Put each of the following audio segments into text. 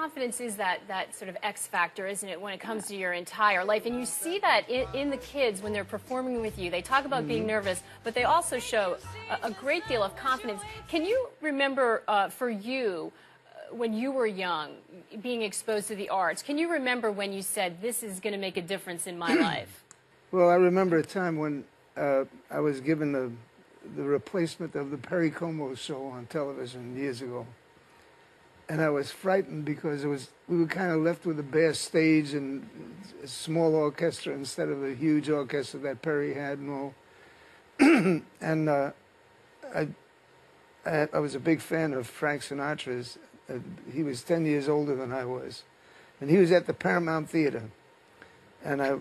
Confidence is that sort of X factor, isn't it, when it comes to your entire life? And you see that in the kids when they're performing with you. They talk about being nervous, but they also show a great deal of confidence. Can you remember for you, when you were young, being exposed to the arts, can you remember when you said, this is going to make a difference in my life? Well, I remember a time when I was given the replacement of the Perry Como show on television years ago. And I was frightened because we were kind of left with a bare stage and a small orchestra instead of a huge orchestra that Perry had and all. And I was a big fan of Frank Sinatra's. He was 10 years older than I was. And he was at the Paramount Theater. And I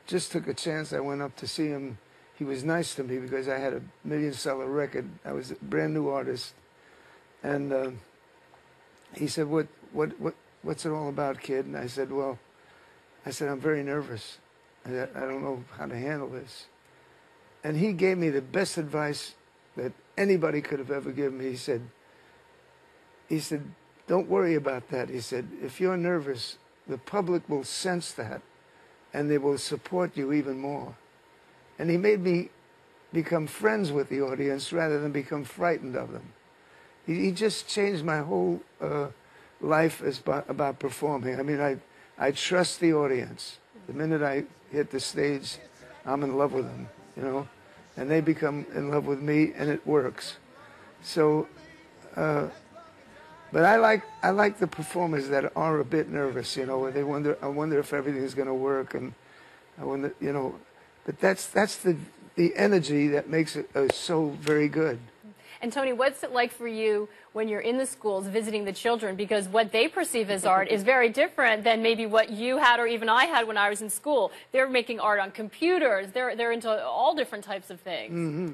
just took a chance. I went up to see him. He was nice to me because I had a million-seller record. I was a brand-new artist. And he said, what's it all about, kid? And I said, well, I'm very nervous. I don't know how to handle this. And he gave me the best advice that anybody could have ever given me. He said, don't worry about that. He said, if you're nervous, the public will sense that, and they will support you even more. And he made me become friends with the audience rather than become frightened of them. He just changed my whole life about performing. I mean, I trust the audience. The minute I hit the stage, I'm in love with them, you know, and they become in love with me, and it works. So, but I like the performers that are a bit nervous, you know, where they wonder, I wonder if everything's going to work, and I wonder, you know, but that's the energy that makes it so very good. And Tony, what's it like for you when you're in the schools visiting the children? Because what they perceive as art is very different than maybe what you had or even I had when I was in school. They're making art on computers. They're into all different types of things. Mm-hmm.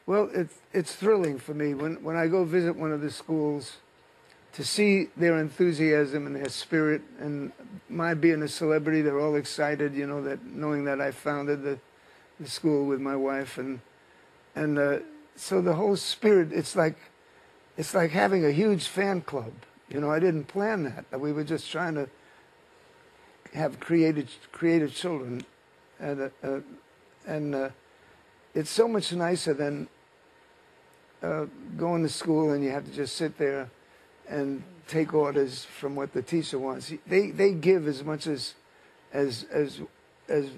Well, it's thrilling for me when I go visit one of the schools to see their enthusiasm and their spirit. And my being a celebrity, they're all excited, you know, that knowing that I founded the school with my wife, and so the whole spirit, it's like having a huge fan club. You know, I didn't plan that. We were just trying to have creative children, and it's so much nicer than going to school and you have to just sit there and take orders from what the teacher wants. They give as much as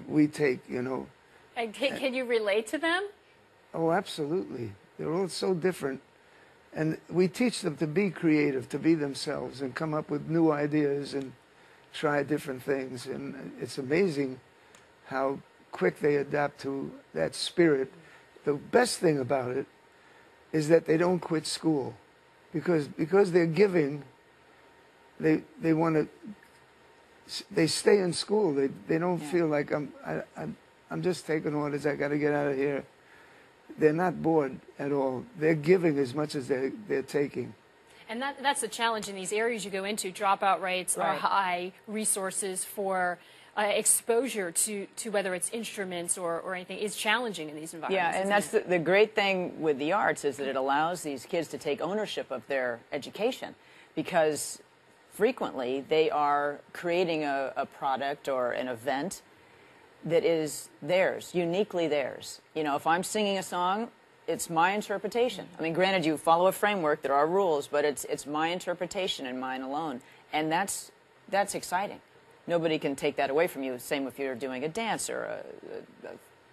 we take, you know. And can you relate to them? Oh, absolutely. They're all so different. And we teach them to be creative, to be themselves, and come up with new ideas and try different things. And it's amazing how quick they adapt to that spirit. The best thing about it is that they don't quit school. Because they're giving, they want to, they stay in school. They don't feel like I'm just taking orders, I got to get out of here. They're not bored at all. They're giving as much as they're taking. And that's the challenge in these areas you go into. Dropout rates are high, resources for exposure to whether it's instruments or anything is challenging in these environments. Yeah, and that's the great thing with the arts is that it allows these kids to take ownership of their education, because frequently they are creating a product or an event that is theirs, uniquely theirs. You know, if I'm singing a song, it's my interpretation. I mean, granted, you follow a framework, there are rules, but it's my interpretation and mine alone. And that's exciting. Nobody can take that away from you. Same if you're doing a dance or a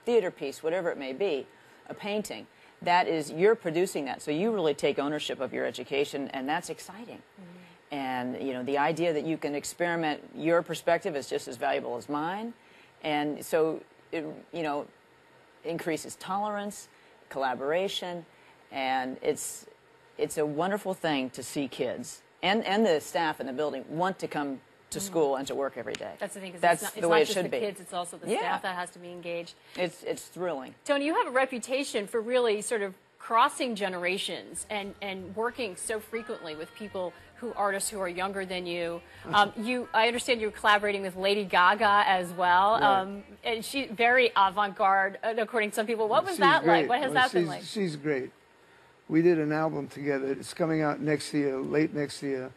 theater piece, whatever it may be, a painting. That is, you're producing that. So you really take ownership of your education, and that's exciting. Mm-hmm. And, you know, the idea that you can experiment, your perspective is just as valuable as mine. And so, it, you know, increases tolerance, collaboration, and it's a wonderful thing to see kids and the staff in the building want to come to school and to work every day. That's the thing, because it's the way not it should be. Kids, it's also the staff that has to be engaged. It's thrilling. Tony, you have a reputation for really sort of crossing generations and working so frequently with artists who are younger than you. I understand you're collaborating with Lady Gaga as well. Right. And she's very avant-garde, according to some people. What was that like? What has that been like? She's great. We did an album together. It's coming out next year, late next year.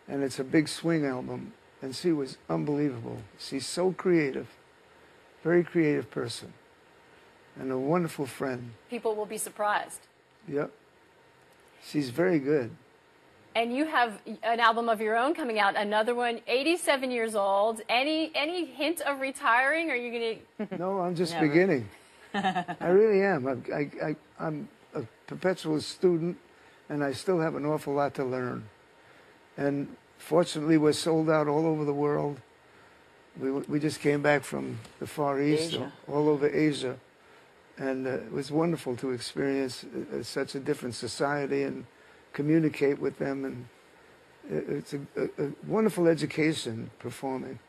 and it's a big swing album. And she was unbelievable. She's so creative, very creative person, and a wonderful friend. People will be surprised. Yep. She's very good. And you have an album of your own coming out, another one, 87 years old. Any hint of retiring? Are you going to? No, I'm just Never. beginning. I really am. I'm a perpetual student, and I still have an awful lot to learn. And fortunately, we're sold out all over the world. We just came back from the Far East, Asia. all over Asia. And it was wonderful to experience such a different society and communicate with them. And it's a wonderful education performing.